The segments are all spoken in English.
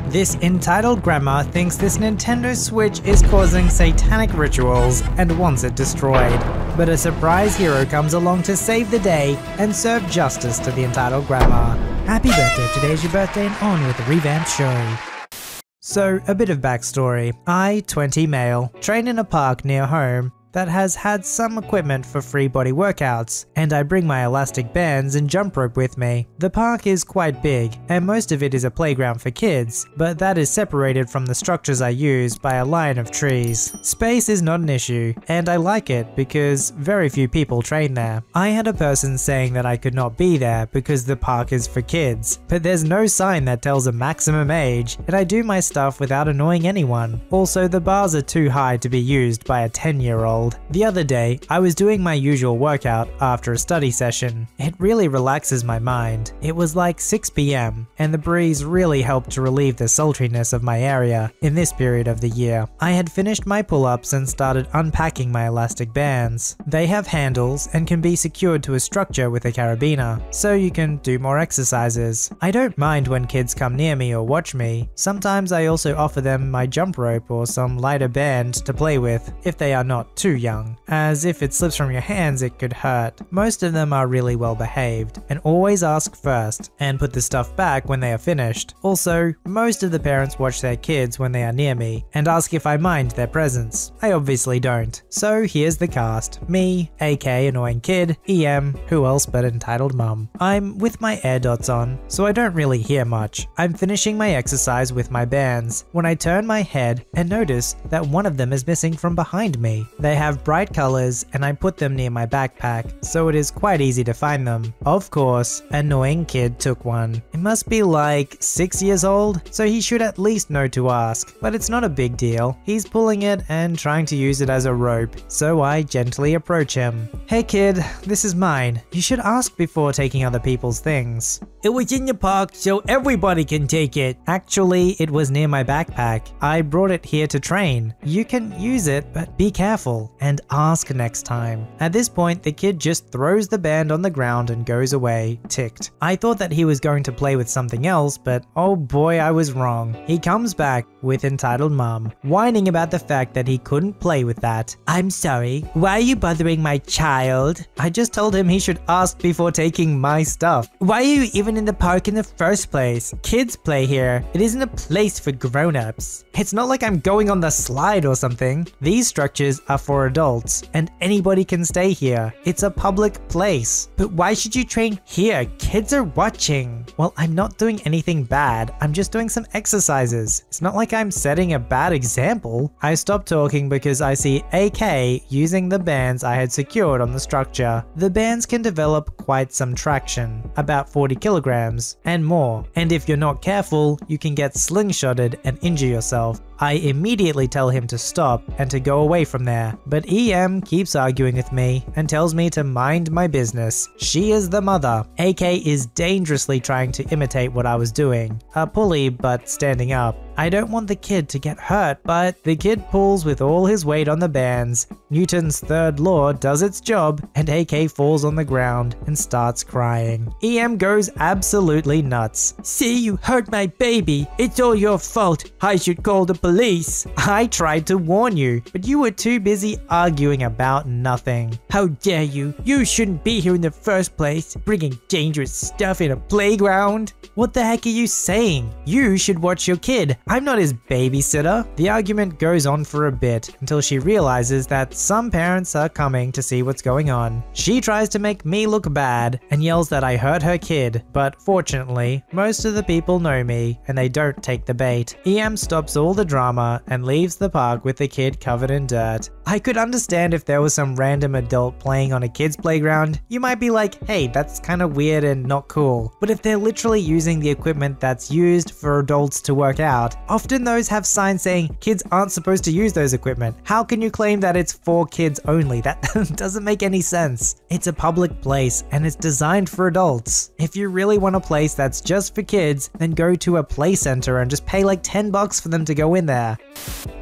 This entitled grandma thinks this Nintendo Switch is causing satanic rituals and wants it destroyed. But a surprise hero comes along to save the day and serve justice to the entitled grandma. Happy birthday, today is your birthday and on with the revamped show. So, a bit of backstory. I, 20 male, train in a park near home that has had some equipment for free body workouts, and I bring my elastic bands and jump rope with me. The park is quite big, and most of it is a playground for kids, but that is separated from the structures I use by a line of trees. Space is not an issue, and I like it because very few people train there. I had a person saying that I could not be there because the park is for kids, but there's no sign that tells a maximum age, and I do my stuff without annoying anyone. Also, the bars are too high to be used by a 10-year-old. The other day, I was doing my usual workout after a study session. It really relaxes my mind. It was like 6 PM, and the breeze really helped to relieve the sultriness of my area in this period of the year. I had finished my pull-ups and started unpacking my elastic bands. They have handles and can be secured to a structure with a carabiner, so you can do more exercises. I don't mind when kids come near me or watch me. Sometimes I also offer them my jump rope or some lighter band to play with if they are not too young, as if it slips from your hands it could hurt. Most of them are really well behaved and always ask first and put the stuff back when they are finished. Also, most of the parents watch their kids when they are near me and ask if I mind their presence. I obviously don't. So here's the cast. Me, AK annoying kid, EM, who else but entitled mum. I'm with my air dots on, so I don't really hear much. I'm finishing my exercise with my bands when I turn my head and notice that one of them is missing from behind me. They have bright colors and I put them near my backpack, so it is quite easy to find them. Of course, annoying kid took one. It must be like 6 years old, so he should at least know to ask, but it's not a big deal. He's pulling it and trying to use it as a rope, so I gently approach him. Hey kid, this is mine. You should ask before taking other people's things. It was in the park so everybody can take it. Actually, it was near my backpack. I brought it here to train. You can use it, but be careful and ask next time. At this point, the kid just throws the band on the ground and goes away, ticked. I thought that he was going to play with something else, but oh boy, I was wrong. He comes back with entitled mum, whining about the fact that he couldn't play with that. I'm sorry, why are you bothering my child? I just told him he should ask before taking my stuff. Why are you even in the park in the first place? Kids play here. It isn't a place for grown-ups. It's not like I'm going on the slide or something. These structures are for adults, and anybody can stay here. It's a public place. But why should you train here? Kids are watching. Well, I'm not doing anything bad. I'm just doing some exercises. It's not like I'm setting a bad example. I stopped talking because I see AK using the bands I had secured on the structure. The bands can develop quite some traction, about 40 kilograms and more. And if you're not careful, you can get slingshotted and injure yourself. I immediately tell him to stop and to go away from there, but EM keeps arguing with me and tells me to mind my business. She is the mother. AK is dangerously trying to imitate what I was doing. A pulley, but standing up. I don't want the kid to get hurt, but the kid pulls with all his weight on the bands. Newton's third law does its job, and AK falls on the ground and starts crying. EM goes absolutely nuts. See, you hurt my baby. It's all your fault. I should call the police. I tried to warn you, but you were too busy arguing about nothing. How dare you? You shouldn't be here in the first place, bringing dangerous stuff in a playground. What the heck are you saying? You should watch your kid. I'm not his babysitter. The argument goes on for a bit until she realizes that some parents are coming to see what's going on. She tries to make me look bad and yells that I hurt her kid, but fortunately, most of the people know me and they don't take the bait. EM stops all the drama and leaves the park with the kid covered in dirt. I could understand if there was some random adult playing on a kid's playground. You might be like, hey, that's kind of weird and not cool. But if they're literally using the equipment that's used for adults to work out, often those have signs saying kids aren't supposed to use those equipment. How can you claim that it's for kids only? That doesn't make any sense. It's a public place and it's designed for adults. If you really want a place that's just for kids, then go to a play center and just pay like $10 for them to go in there.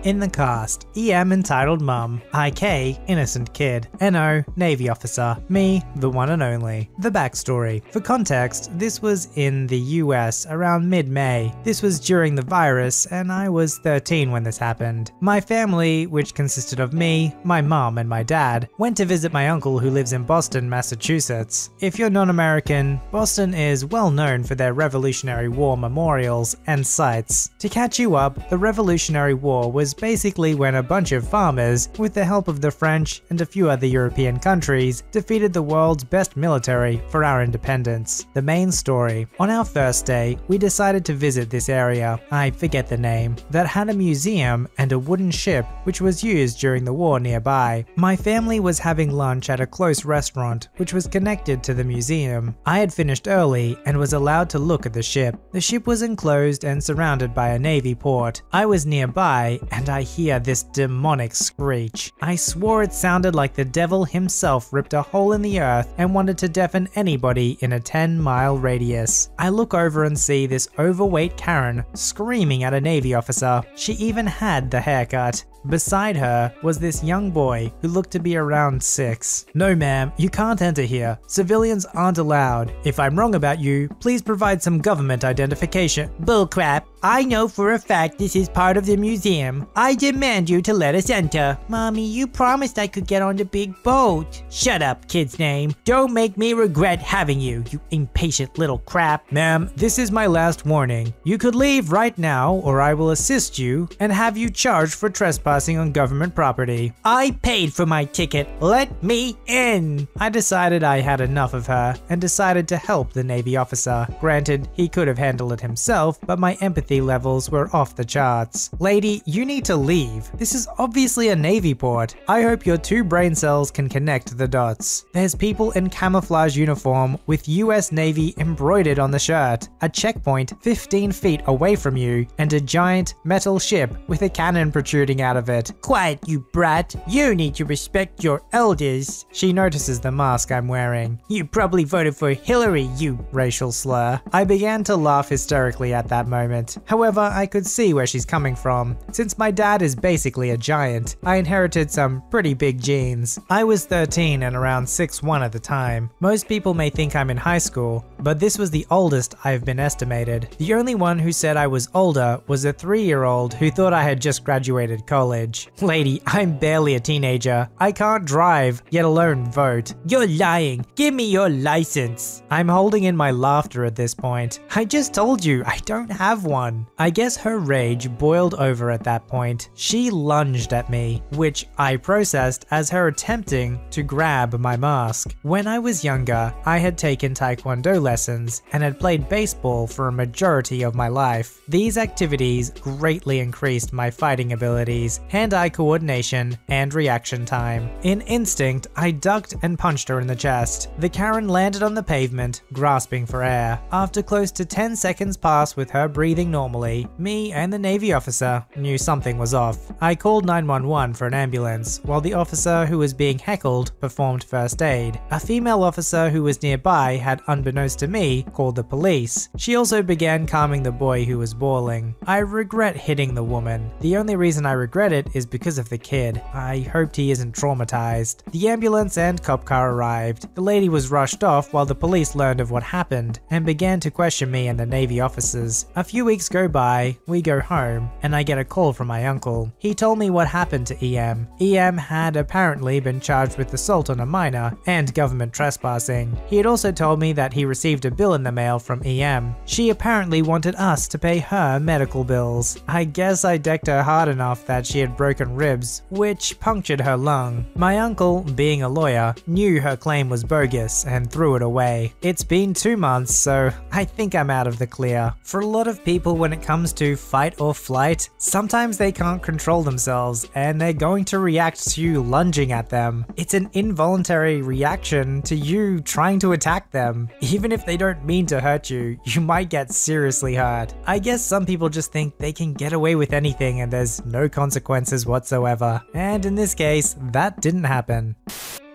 In the cast, EM entitled mum, IK innocent kid, NO Navy officer, me the one and only. The backstory. For context, this was in the US around mid-May. This was during the virus virus, and I was 13 when this happened. My family, which consisted of me, my mom, and my dad, went to visit my uncle who lives in Boston, Massachusetts. If you're non-American, Boston is well known for their Revolutionary War memorials and sites. To catch you up, the Revolutionary War was basically when a bunch of farmers, with the help of the French and a few other European countries, defeated the world's best military for our independence. The main story. On our first day, we decided to visit this area, I forget the name, that had a museum and a wooden ship which was used during the war nearby. My family was having lunch at a close restaurant which was connected to the museum. I had finished early and was allowed to look at the ship. The ship was enclosed and surrounded by a navy port. I was nearby and I hear this demonic screech. I swore it sounded like the devil himself ripped a hole in the earth and wanted to deafen anybody in a 10-mile radius. I look over and see this overweight Karen screaming at a Navy officer. She even had the haircut. Beside her was this young boy who looked to be around 6. "No ma'am, you can't enter here. Civilians aren't allowed. If I'm wrong about you, please provide some government identification." "Bullcrap. I know for a fact this is part of the museum. I demand you to let us enter." "Mommy, you promised I could get on the big boat." "Shut up, kid's name. Don't make me regret having you, you impatient little crap." "Ma'am, this is my last warning. You could leave right now or I will assist you and have you charged for trespassing on government property." "I paid for my ticket. Let me in." I decided I had enough of her and decided to help the Navy officer. Granted, he could have handled it himself, but my empathy levels were off the charts. "Lady, you need to leave. This is obviously a Navy port. I hope your 2 brain cells can connect the dots. There's people in camouflage uniform with US Navy embroidered on the shirt, a checkpoint 15 feet away from you, and a giant metal ship with a cannon protruding out of it." "Quiet, you brat. You need to respect your elders." She notices the mask I'm wearing. "You probably voted for Hillary, you racial slur." I began to laugh hysterically at that moment. However, I could see where she's coming from. Since my dad is basically a giant, I inherited some pretty big genes. I was 13 and around 6'1" at the time. Most people may think I'm in high school, but this was the oldest I've been estimated. The only one who said I was older was a 3-year-old who thought I had just graduated college. "Lady, I'm barely a teenager. I can't drive, yet alone vote." "You're lying. Give me your license." I'm holding in my laughter at this point. I just told you, I don't have one. I guess her rage boiled over at that point. She lunged at me, which I processed as her attempting to grab my mask. When I was younger, I had taken Taekwondo lessons and had played baseball for a majority of my life. These activities greatly increased my fighting abilities, hand-eye coordination, and reaction time. In instinct, I ducked and punched her in the chest. The Karen landed on the pavement, grasping for air. After close to 10 seconds passed with her breathing normally, me and the Navy officer knew something was off. I called 911 for an ambulance, while the officer who was being heckled performed first aid. A female officer who was nearby had, unbeknownst to me, called the police. She also began calming the boy who was bawling. I regret hitting the woman. The only reason I regret it is because of the kid. I hoped he isn't traumatized. The ambulance and cop car arrived. The lady was rushed off while the police learned of what happened and began to question me and the Navy officers. A few weeks go by, we go home, and I get a call from my uncle. He told me what happened to EM. EM had apparently been charged with assault on a minor and government trespassing. He had also told me that he received a bill in the mail from EM. She apparently wanted us to pay her medical bills. I guess I decked her hard enough that she had broken ribs, which punctured her lung. My uncle, being a lawyer, knew her claim was bogus and threw it away. It's been 2 months, so I think I'm out of the clear. For a lot of people, when it comes to fight or flight, sometimes they can't control themselves and they're going to react to you lunging at them. It's an involuntary reaction to you trying to attack them. Even if they don't mean to hurt you, you might get seriously hurt. I guess some people just think they can get away with anything and there's no consequences whatsoever. And in this case, that didn't happen.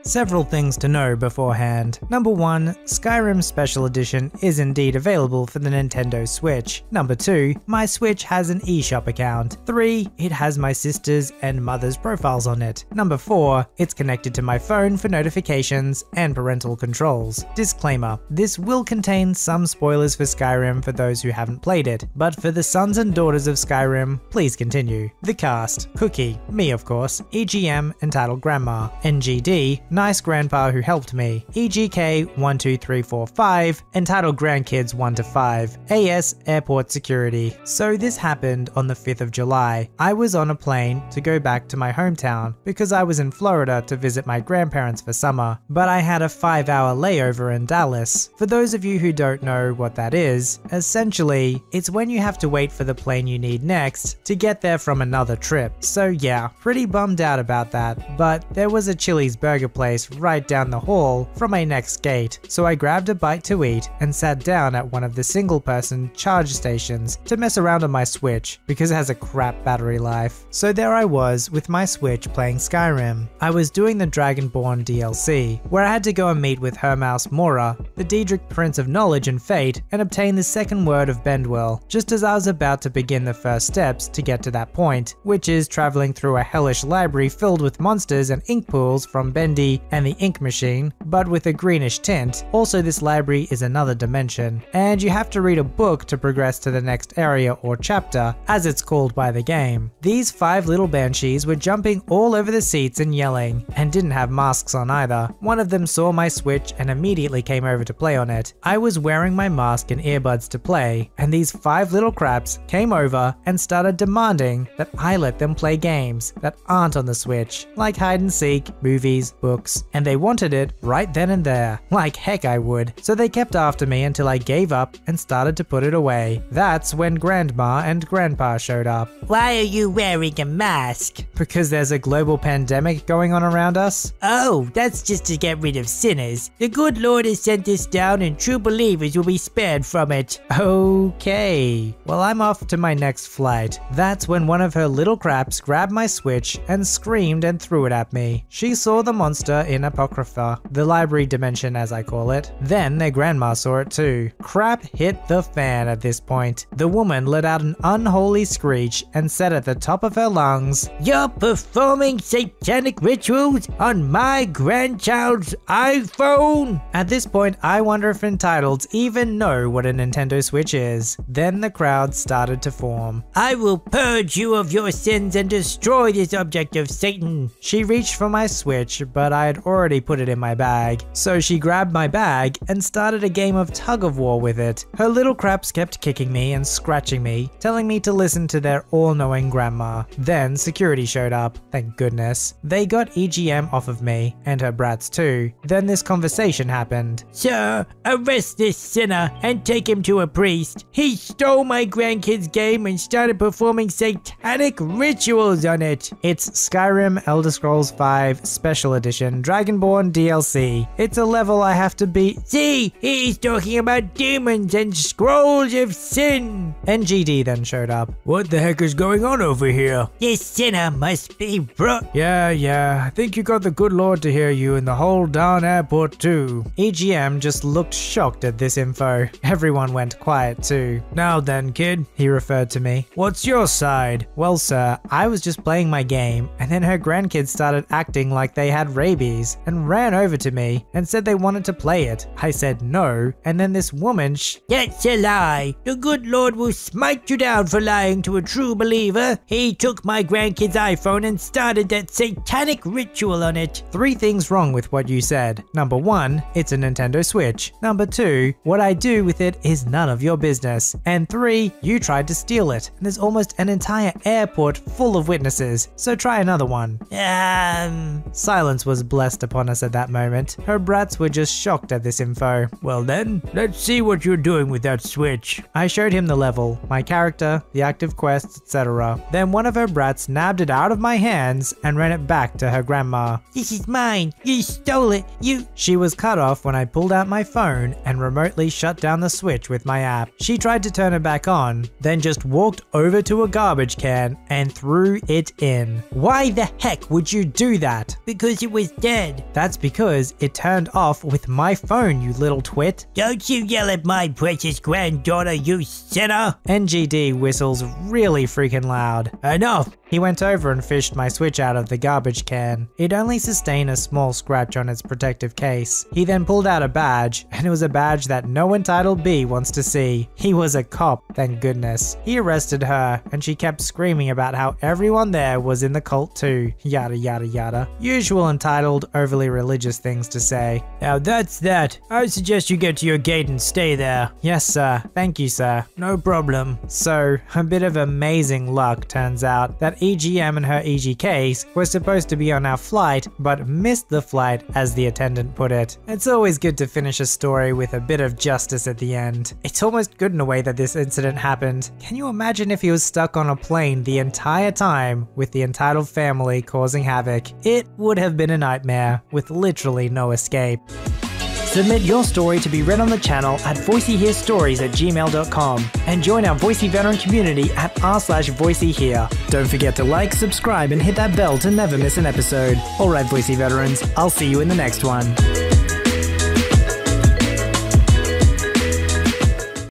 Several things to know beforehand. Number 1, Skyrim Special Edition is indeed available for the Nintendo Switch. Number 2, my Switch has an eShop account. 3, it has my sister's and mother's profiles on it. Number 4, it's connected to my phone for notifications and parental controls. Disclaimer, this will contain some spoilers for Skyrim for those who haven't played it, but for the sons and daughters of Skyrim, please continue. The cast: Cookie, me of course, EGM, entitled Grandma, NGD, nice grandpa who helped me, EGK 12345, entitled Grandkids 1 to 5, AS Airport Security. So this happened on the 5th of July. I was on a plane to go back to my hometown because I was in Florida to visit my grandparents for summer, but I had a 5-hour layover in Dallas. For those of you who don't know what that is, essentially, it's when you have to wait for the plane you need next to get there from another trip. So yeah, pretty bummed out about that, but there was a Chili's burger place right down the hall from my next gate, so I grabbed a bite to eat and sat down at one of the single-person charge stations to mess around on my Switch because it has a crap battery life. So there I was with my Switch playing Skyrim. I was doing the Dragonborn DLC, where I had to go and meet with Hermaus Mora, the Daedric Prince of Knowledge and Fate, and obtain the second word of Bendwell, just as I was about to begin the first steps to get to that point, which is traveling through a hellish library filled with monsters and ink pools from Bendy and the Ink Machine, but with a greenish tint. Also, this library is another dimension, and you have to read a book to progress to the next area or chapter, as it's called by the game. These 5 little banshees were jumping all over the seats and yelling, and didn't have masks on either. One of them saw my Switch and immediately came over to play on it. I was wearing my mask and earbuds to play, and these 5 little craps came over and started demanding that I let them play games that aren't on the Switch, like hide and seek, movies, books, and they wanted it right then and there. Like heck I would. So they kept after me until I gave up and started to put it away. That's when Grandma and Grandpa showed up. Why are you wearing a mask? Because there's a global pandemic going on around us. Oh, that's just to get rid of sinners. The good Lord has sent this down and true believers will be spared from it. Okay. Well, I'm off to my next flight. That's when one of her little craps grabbed my Switch and screamed and threw it at me. She saw the monster in Apocrypha, the library dimension as I call it. Then their grandma saw it too. Crap hit the fan at this point. The woman let out an unholy screech and said at the top of her lungs, "You're performing satanic rituals on my grandchild's iPhone?" At this point, I wonder if Entitleds even know what a Nintendo Switch is. Then the crowd started to form. "I will purge you of your sins and destroy this object of Satan." She reached for my Switch, but I had already put it in my bag. So she grabbed my bag and started a game of tug of war with it. Her little craps kept kicking me and scratching me, telling me to listen to their all-knowing grandma. Then security showed up, thank goodness. They got EGM off of me, and her brats too. Then this conversation happened. "Sir, arrest this sinner and take him to a priest. He stole my grandkid's game and started performing satanic rituals on it." It's Skyrim Elder Scrolls V Special Edition Dragonborn DLC. It's a level I have to beat. "See, he's talking about demons and scrolls of sin." NGD then showed up. "What the heck is going on over here? This sinner must be brought." Yeah, I think you got the good Lord to hear you in the whole darn airport too. EGM just looked shocked at this info. Everyone went quiet too. "Now then, kid," he referred to me. "What's your side?" "Well, sir, I was just playing my game, and then her grandkids started acting like they had rabies and ran over to me and said they wanted to play it. I said no, and then this woman "That's a lie. The good Lord will smite you down for lying to a true believer. He took my grandkid's iPhone and started that satanic ritual on it." 3 things wrong with what you said. Number 1, it's a Nintendo Switch. Number 2, what I do with it is none of your business. And 3, you tried to steal it. And there's almost an entire airport full of witnesses, so try another one. Silence was blessed upon us at that moment. Her brats were just shocked at this info. "Well then, let's see what you're doing with that Switch." I showed him the level, my character, the active quests, etc. Then one of her brats nabbed it out of my hands and ran it back to her grandma. "This is mine. You stole it. She was cut off when I pulled out my phone and remotely shut down the Switch with my app. She tried to turn it back on, then just walked over to a garbage can and threw it in. Why the heck would you do that? Because it was dead. That's because it turned off with my phone, you little twit. Don't you yell at my precious granddaughter, you sinner! NGD whistles really freaking loud. Enough! He went over and fished my Switch out of the garbage can. It only sustained a small scratch on its protective case. He then pulled out a badge, and it was a badge that no entitled B wants to see. He was a cop, thank goodness. He arrested her, and she kept screaming about how everyone there was in the cult too. Yada yada yada. Usual entitled, overly religious things to say. Now that's that. I suggest you get to your gate and stay there. Yes sir, thank you sir. No problem. So, a bit of amazing luck turns out that EGM and her EGKs were supposed to be on our flight, but missed the flight, as the attendant put it. It's always good to finish a story with a bit of justice at the end. It's almost good in a way that this incident happened. Can you imagine if he was stuck on a plane the entire time with the entitled family causing havoc? It would have been a nightmare, with literally no escape. Submit your story to be read on the channel at VoiceyHereStories@gmail.com and join our Voicey veteran community at r/VoiceyHere. Don't forget to like, subscribe, and hit that bell to never miss an episode. Alright Voicey veterans, I'll see you in the next one.